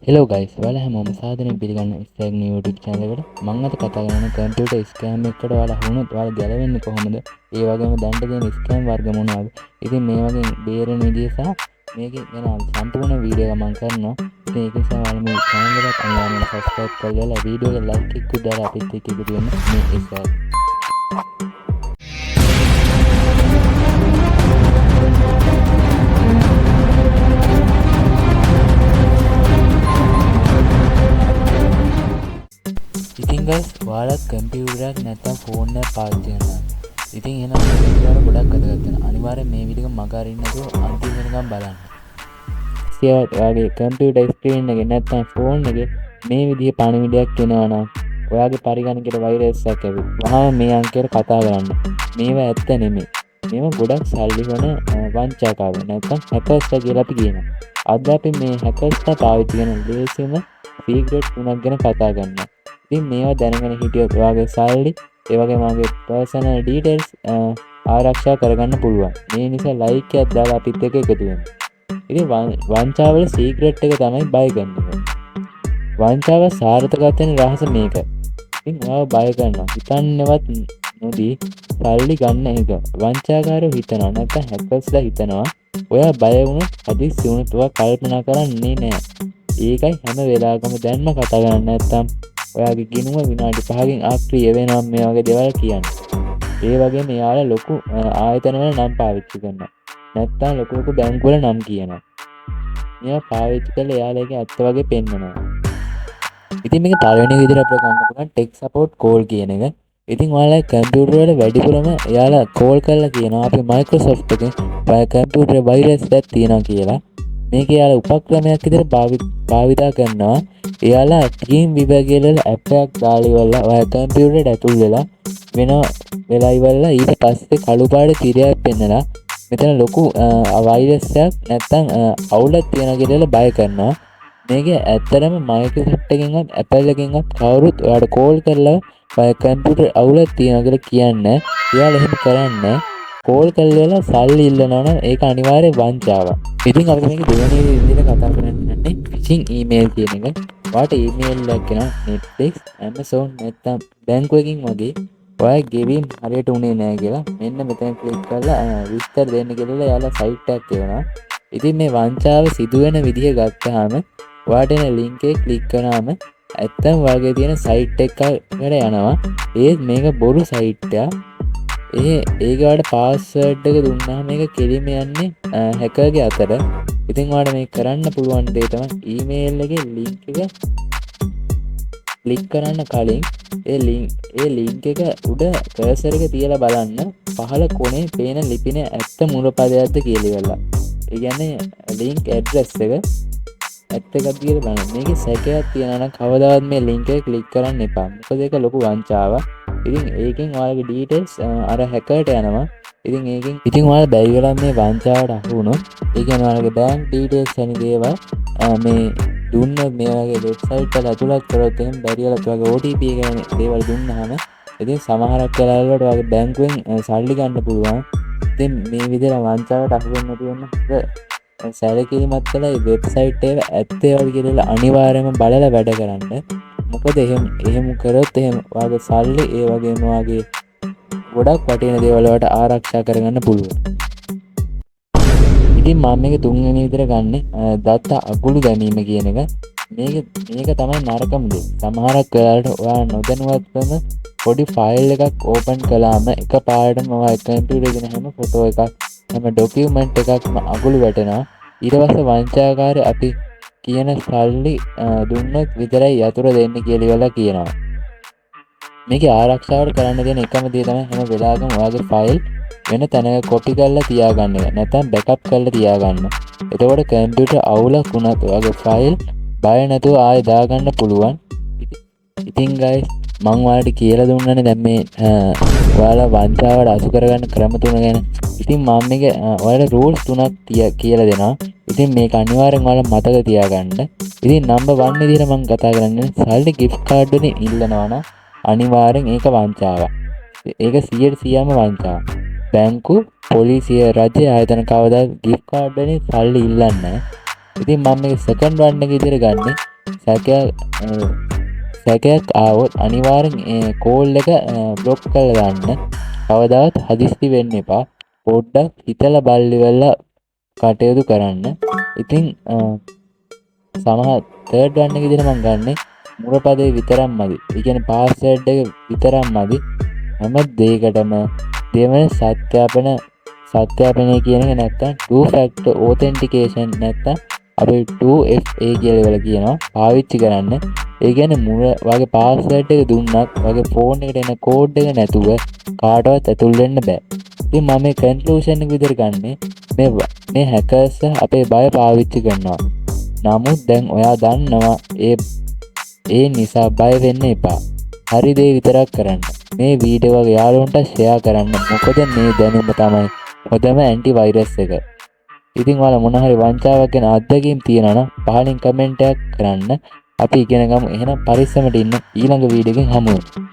Hello guys, ඔයාලා හැමෝම සාදරයෙන් පිළිගන්න ස්ටැග් නිව් YouTube channel එකට. මම අද කතා කරන්නේ කම්පියුටර් ස්කෑම් එකකට ඔයාලා වුණොත් ඔයාලා ගැලවෙන්නේ කොහොමද? ඒ වගේම දැනට තියෙන ස්කෑම් වර්ග මොනවද? ඉතින් මේ වගේ බේරෙන විදිය සහ මේකේ ගැන සම්පූර්ණ වීඩියෝ එක මම කරනවා. ඉතින් ඒක නිසා ඔයාලා මේ channel එකට අනිවාර්යයෙන්ම subscribe කරලා වීඩියෝ එක like එකක් දාලා අපිත් එක්ක එකතු වෙන්න මේ ඉස්සරහ. ඉතින් guys, ඔයාලා කම්පියුටරයක් නැත්නම් ෆෝන් එකක් පාවිච්චි කරනවා. ඉතින් එහෙනම් මේ වීඩියෝ වල ගොඩක් වැදගත් වෙනවා. අනිවාර්යෙන් මේ වීඩියෝ එක මග අරින්න නැතුව අන්තිම වෙනකම් බලන්න. ඉතින් ඔයාගේ කම්පියුටර් ස්ක්‍රීන් එකේ නැත්නම් ෆෝන් එකේ මේ විදිහේ පණිවිඩයක් එනවා නම් ඔයාගේ පරිගණකයට වෛරස් එකක් ඇවිත් වහාම මේ අංකයට කතා කරන්න. මේවා ඇත්ත නෙමෙයි. මේවා ගොඩක් සල්ලි වන වංචාකාරයෝ නැත්නම් හැකර්ස්ලා කියලා අපි කියනවා. අද අපි මේ හැකර්ස්ලා පාවිච්චි කරන ලේසියම සීක්‍රට් තුනක් ගැන කතා කරනවා. ඉතින් මේවා දැනගෙන හිටියොත් ඔයාගේ සල්ලි ඒ වගේම ඔයාගේ පර්සනල් ඩීටේල්ස් ආරක්ෂා කරගන්න පුළුවන්. මේ නිසා ලයික් එකක් දාලා අපිත් එක්ක එකතු වෙන්න. ඉතින් වංචාවල සීක්‍රට් එක තමයි බය ගන්න එක. වංචාව සාර්ථකත්වයට වෙන රහස මේක. ඉතින් ඔයාව බය කරනවා. හිතන්නවත් නොදී සල්ලි ගන්න එක. වංචාකාරයෝ හිතනවා නැත්නම් හැකර්ස්ලා හිතනවා ඔයා බය වුණොත් හදිස්සි වුණොත් ඔයා කල්පනා කරන්නේ නැහැ. ඒකයි හැම වෙලාවකම දැන්ම කතා කරන්නේ නැත්නම් ඔයාගේ ගිණුම විනාඩි 5කින් අක්‍රිය වෙනවා මේ වගේ දේවල් කියන්නේ. ඒ වගේම එයාලා ලොකු ආයතන වල නම් පාවිච්චි කරනවා. නැත්තම් ලොකු බැංකු වල නම් කියනවා. මේවා පාවිච්චි කරලා එයාලා ඒක ඇත්ත වගේ පෙන්නනවා. ඉතින් මේක පළවෙනි විදිහට අපිට ගන්න පුළුවන් ටෙක් සපෝට් කෝල් කියන එක. ඉතින් ඔයාලා කම්පියුටර් වල වැඩිපුරම එයාලා කෝල් කරලා කියනවා අපි Microsoft එකෙන් කම්පියුටර් වෛරස් එකක් තියෙනවා කියලා. මේක එයාලා උපක්‍රමයක් විදිහට භාවිතා කරනවා. එයාලා ටීම් විභාගය වල ඇප් එකක් දාලා ඉවරලා ඔයා කම්පියුටරේට ඇතුල් වෙලා ඉවරලා ඊට පස්සේ කළු පාට තිරයක් පෙන්නලා මෙතන ලොකු වෛරස් එකක් නැත්තම් අවුලක් තියෙනවා කියලා බය කරනවා. මේක ඇත්තටම Microsoft එකකින්වත් Apple එකකින්වත් කවුරුත් ඔයාලට කෝල් කරලා ඔය කම්පියුටර් අවුලක් තියෙනවා කියලා කියන්නේ. එයාලා එහෙම කරන්නේ කෝල් කරලා සල්ලි ඉල්ලනවා නම් ඒක අනිවාර්යෙන් වංචාවක්. ඉතින් අපිට මේක දෙවෙනි විදිහට කතා කරන්නේ ෆිෂින් ඊමේල් කියන එක. ඔයාට ඊමේල් එකක් එනවා Netflix, Amazon නැත්නම් බැංකුවකින් වගේ ඔයා ගෙවීම් හරියට උනේ නැහැ කියලා මෙන්න මෙතන ක්ලික් කරලා විස්තර දෙන්න කියලා එයාලා සයිට් එකක් එවනවා. ඉතින් මේ වංචාව සිදුවෙන විදිහ ගත්තාම ඔයාට එන ලින්ක් එක ක්ලික් කරාම ඇත්තම වගේ තියෙන සයිට් එකකට යනවා. ඒත් මේක බොරු සයිට් එකක්. ඒකට පාස්වර්ඩ් එක දුන්නාම මේක කෙලිම යන්නේ හැකර්ගේ අතට. ඉතින් ඔයාලට මේක කරන්න පුළුවන් දේ තමයි ඊමේල් එකේ ලින්ක් එක ක්ලික් කරන්න කලින් ඒ ලින්ක් එක උඩ කර්සර් එක තියලා බලන්න පහළ කොනේ පේන ලිපිනේ ඇත්ත මුල පදයක්ද කියලා ඉවරලා. ඒ කියන්නේ ලින්ක් ඇඩ්‍රස් එක ඇත්ත එකක්ද කියලා බලන්න. මේකේ සැකයක් තියනවා නම් කවදාවත් මේ ලින්ක් එක ක්ලික් කරන්න එපා. මොකද ඒක ලොකු වංචාවක්. ඉතින් ඒකෙන් ඔයාලගේ ඩීටේල්ස් අර හැකර්ට යනවා. ඉතින් ඔයාලා බැරි වෙලා මේ වංචාවට අහු වුණොත් ඒ කියන්නේ ඔයාලගේ බැංක් ඩීටේල්ස් වැනි දේවල් මේ දුන්න මේ වගේ වෙබ්සයිට් වල ඇතුළත් කරොත් එහෙනම් බැරි වෙලා ඔයාලගේ OTP එක ගැන දේවල් දුන්නාම ඉතින් සමහරක් වෙලාවලට ඔයාගේ බැංකුවෙන් සල්ලි ගන්න පුළුවන්. ඉතින් මේ විදිහට වංචාවට අහු වෙන්න තියෙන සැලකිලිමත් කළා මේ වෙබ්සයිට් එක ඇත්තේවද කියලා අනිවාර්යයෙන්ම බලලා වැඩ කරන්න. මොකද එහෙම කරොත් එහෙම ඔයාගේ සල්ලි ඒ වගේම ඔයාගේ ගොඩක් වටින දේවල් වලට ආරක්ෂා කරගන්න පුළුවන්. ඉතින් මම මේක තුන්වෙනි විදිහට ගන්නෙ දත්ත අකුළු දැමීම කියන එක. මේක තමයි නරකම දේ. සමහරක් වෙලාවට ඔයා නොදැනුවත්වම පොඩි ෆයිල් එකක් ඕපන් කළාම එකපාරටම ඔයා කම්පියුටර් එකේ හැම ෆොටෝ එකක් හැම ඩොකියුමන්ට් එකක්ම අකුළු වැටෙනවා. ඊට පස්සේ වංචාකාරය අපි කියන සල්ලි දුන්නොත් විතරයි යතුරු දෙන්නේ කියලා ඉවරලා කියනවා. මේකේ ආරක්ෂාවට කරන්න දෙන එකම දේ තමයි හැම වෙලාවකම ඔයාගේ ෆයිල් වෙන තැනක කොපි කරලා තියාගන්න එක. නැත්නම් බෑකප් කරලා තියාගන්න. එතකොට කම්පියුටර් අවුලක් වුණත් ඔයාගේ ෆයිල් බය නැතුව ආයෙ දාගන්න පුළුවන්. ඉතින් guys මම ඔයාලට කියලා දුන්නානේ දැන් මේ ඔයාලා වංචාවට අසු කරගන්න ක්‍රම තුන ගැන. ඉතින් මම මේක ඔයාලට රූල්ස් තුනක් කියලා දෙනවා. ඉතින් මේක අනිවාර්යෙන් ඔයාලා මතක තියාගන්න. ඉතින් නම්බර් 1 විදිහට මම කතා කරන්නේ සල්ලි gift card වලින් ඉල්ලනවා නම් අනිවාර්යෙන් ඒක වංචාවක්. ඒක 100%ම වංචාවක්. බැංකු, පොලිසිය, රජය ආයතන කවදාවත් gift card වලින් සල්ලි ඉල්ලන්නේ නැහැ. ඉතින් මම මේක සෙකන්ඩ් වන් එක විදිහට ගන්නෙ සැකයක් ආවොත් අනිවාර්යෙන් කෝල් එක බ්ලොක් කරලා දාන්න. කවදාවත් හදිස්සි වෙන්න එපා. පොඩ්ඩක් හිතලා බලලා කටයුතු කරන්න. ඉතින් සමහර තර්ඩ් වන් එක විදිහට මම ගන්නෙ මුරපදේ විතරක් මදි. ඒ කියන්නේ පාස්වර්ඩ් එක විතරක් මදි. හැම දෙයකටම දෙවන සත්‍යාපනය කියන එක නැත්තම් 2 factor authentication නැත්තම් අපි 2FA කියලා කියනවා පාවිච්චි කරන්න. ඒ කියන්නේ මුර වගේ පාස්වර්ඩ් එක දුන්නත් වගේ ෆෝන් එකට එන කෝඩ් එක නැතුව කාටවත් ඇතුල් වෙන්න බෑ. ඉතින් මම මේ කන්ක්ලූෂන් එක විදිහට ගන්නෙ මේ හැකර්ස් අපේ බය පාවිච්චි කරනවා. නමුත් දැන් ඔයා දන්නවා ඒ නිසා බය වෙන්න එපා. හරි දේ විතරක් කරන්න. මේ වීඩියෝ එක යාළුවන්ට ෂෙයා කරන්න. මොකද මේ දැනුම තමයි හොඳම ඇන්ටි වෛරස් එක. ඉතින් ඔයාලා මොන හරි වංචාවක් ගැන අත්දැකීම් තියෙනවා නම් පහලින් කමෙන්ට් එකක් කරන්න. අපි ඉගෙන ගමු. එහෙනම් පරිස්සමට ඉන්න. ඊළඟ වීඩියෝ එකෙන් හමු වෙමු.